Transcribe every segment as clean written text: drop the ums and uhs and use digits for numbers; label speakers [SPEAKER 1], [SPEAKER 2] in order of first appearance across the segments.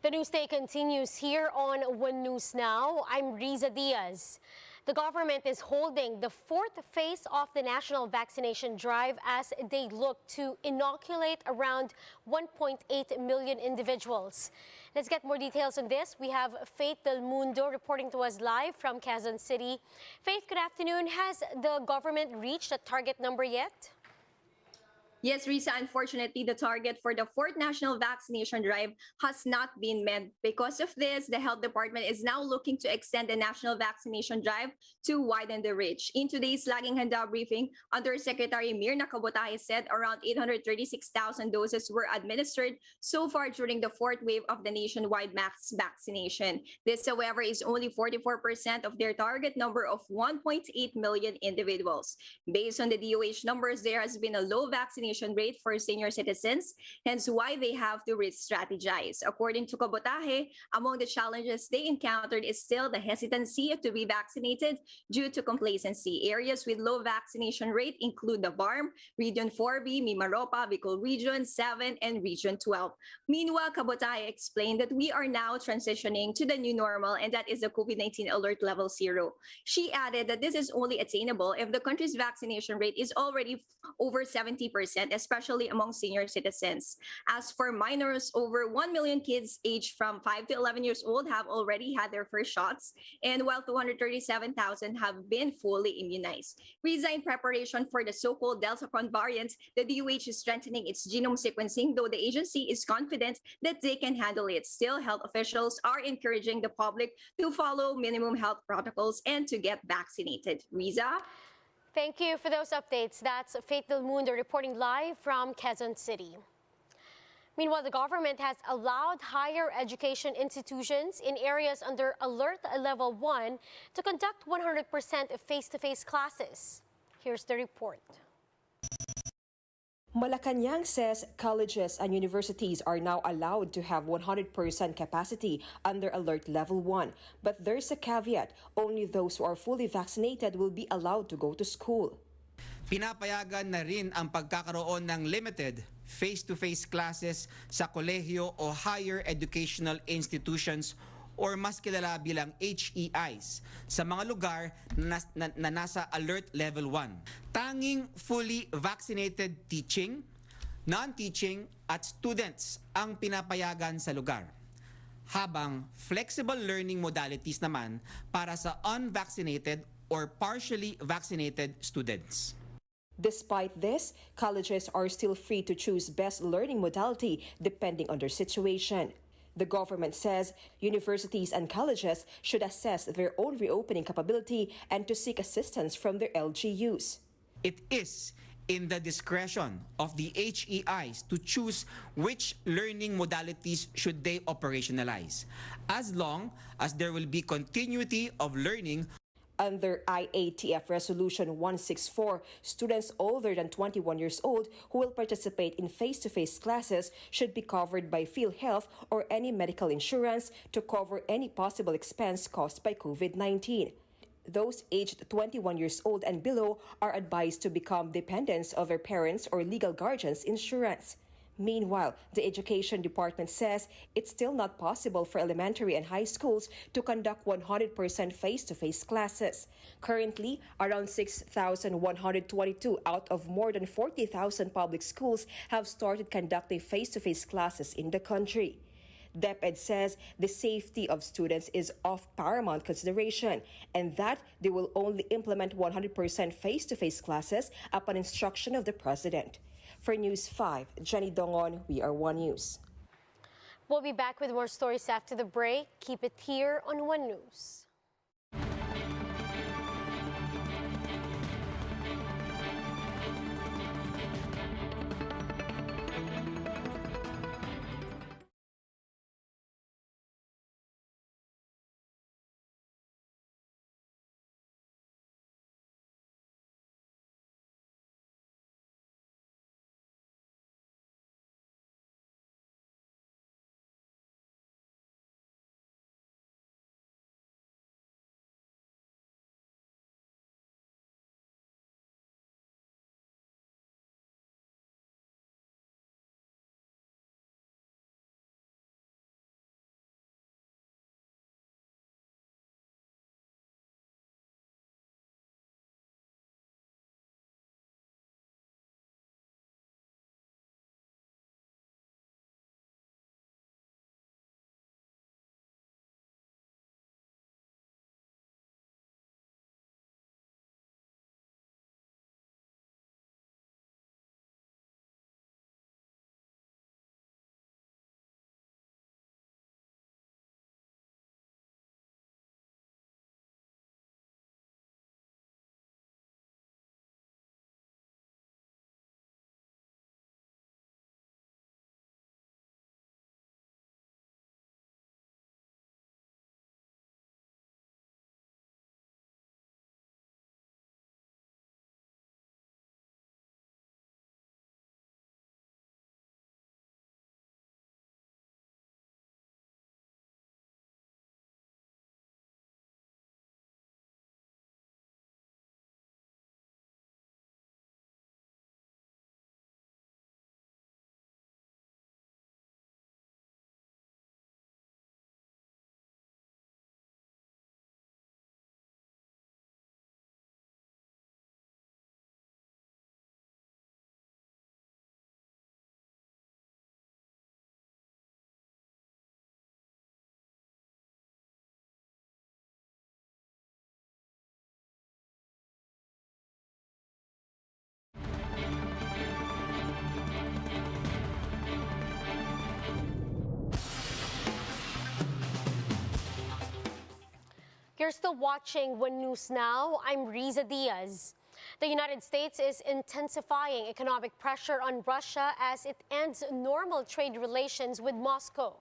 [SPEAKER 1] The news day continues here on One News Now. I'm Riza Diaz. The government is holding the fourth phase of the National Vaccination Drive as they look to inoculate around 1.8 million individuals. Let's get more details on this. We have Faith Del Mundo reporting to us live from Quezon City. Faith, good afternoon. Has the government reached a target number yet?
[SPEAKER 2] Yes, Risa, unfortunately, the target for the fourth national vaccination drive has not been met. Because of this, the health department is now looking to extend the national vaccination drive to widen the reach. In today's Laging Handa briefing, Undersecretary Mirna Gov't said around 836,000 doses were administered so far during the fourth wave of the nationwide mass vaccination. This, however, is only 44% of their target number of 1.8 million individuals. Based on the DOH numbers, there has been a low vaccination rate for senior citizens, hence why they have to re-strategize. According to Gov't, among the challenges they encountered is still the hesitancy to be vaccinated due to complacency. Areas with low vaccination rate include the BARM, Region 4B, Mimaropa, Bicol Region 7, and Region 12. Meanwhile, Gov't explained that we are now transitioning to the new normal, and that is the COVID-19 alert level 0. She added that this is only attainable if the country's vaccination rate is already over 70%, especially among senior citizens. As for minors, over 1 million kids aged from 5 to 11 years old have already had their first shots, and while 237,000 have been fully immunized. Riza, in preparation for the so-called Delta variant, the DOH is strengthening its genome sequencing, though the agency is confident that they can handle it. Still, health officials are encouraging the public to follow minimum health protocols and to get vaccinated. Riza?
[SPEAKER 1] Thank you for those updates. That's Faith Del Mundo reporting live from Quezon City. Meanwhile, the government has allowed higher education institutions in areas under Alert Level 1 to conduct 100% of face-to-face classes. Here's the report.
[SPEAKER 3] Malacanang says colleges and universities are now allowed to have 100% capacity under Alert Level 1. But there's a caveat, only those who are fully vaccinated will be allowed to go to school.
[SPEAKER 4] Pinapayagan na rin ang pagkakaroon ng limited face-to-face classes sa kolehiyo o higher educational institutions or mas kilala bilang HEIs sa mga lugar na nasa Alert Level 1. Tanging fully vaccinated teaching, non-teaching at students ang pinapayagan sa lugar. Habang flexible learning modalities naman para sa unvaccinated or partially vaccinated students.
[SPEAKER 3] Despite this, colleges are still free to choose best learning modality depending on their situation. The government says universities and colleges should assess their own reopening capability and to seek assistance from their LGUs.
[SPEAKER 4] It is in the discretion of the HEIs to choose which learning modalities should they operationalize, as long as there will be continuity of learning.
[SPEAKER 3] Under IATF Resolution 164, students older than 21 years old who will participate in face-to-face classes should be covered by PhilHealth or any medical insurance to cover any possible expense caused by COVID-19. Those aged 21 years old and below are advised to become dependents of their parents' or legal guardians' insurance. Meanwhile, the Education Department says it's still not possible for elementary and high schools to conduct 100% face-to-face classes. Currently, around 6,122 out of more than 40,000 public schools have started conducting face-to-face classes in the country. DepEd says the safety of students is of paramount consideration and that they will only implement 100% face-to-face classes upon instruction of the President. For News 5, Jenny Dongon, We Are One News.
[SPEAKER 1] We'll be back with more stories after the break. Keep it here on One News. You're still watching One News Now. I'm Riza Diaz. The United States is intensifying economic pressure on Russia as it ends normal trade relations with Moscow.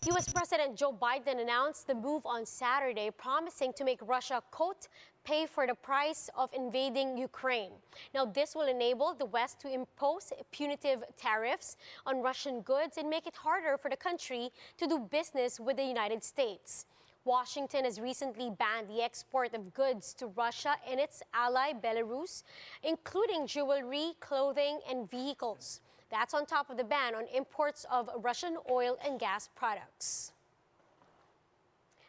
[SPEAKER 1] U.S. President Joe Biden announced the move on Saturday, promising to make Russia, quote, pay for the price of invading Ukraine. Now, this will enable the West to impose punitive tariffs on Russian goods and make it harder for the country to do business with the United States. Washington has recently banned the export of goods to Russia and its ally Belarus, including jewelry, clothing, and vehicles. That's on top of the ban on imports of Russian oil and gas products.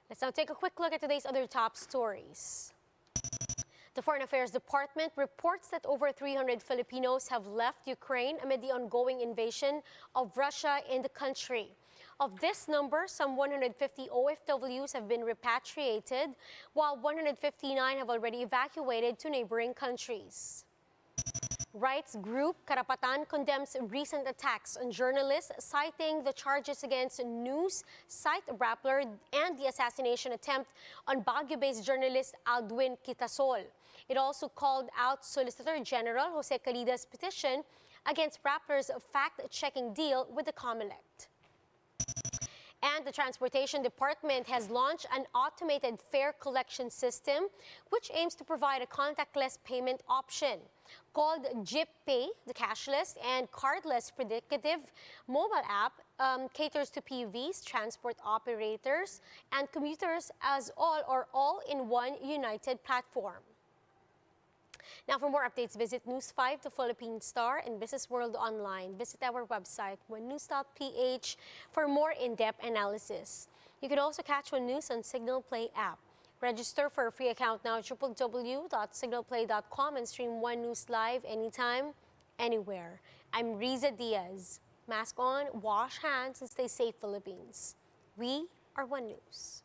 [SPEAKER 1] Let's now take a quick look at today's other top stories. The Foreign Affairs Department reports that over 300 Filipinos have left Ukraine amid the ongoing invasion of Russia in the country. Of this number, some 150 OFWs have been repatriated, while 159 have already evacuated to neighboring countries. Rights group Karapatan condemns recent attacks on journalists, citing the charges against news site Rappler and the assassination attempt on Baguio-based journalist Aldwin Quitasol. It also called out Solicitor General Jose Calida's petition against Rappler's fact-checking deal with the COMELEC. And the Transportation Department has launched an automated fare collection system, which aims to provide a contactless payment option. Called Jeep Pay, the cashless and cardless predictive mobile app caters to PUVs, transport operators, and commuters as all in one united platform. Now, for more updates, visit News 5, the Philippine Star, and Business World Online. Visit our website, onenews.ph, for more in-depth analysis. You can also catch One News on Signal Play app. Register for a free account now at www.signalplay.com and stream One News live anytime, anywhere. I'm Riza Diaz. Mask on, wash hands, and stay safe, Philippines. We are One News.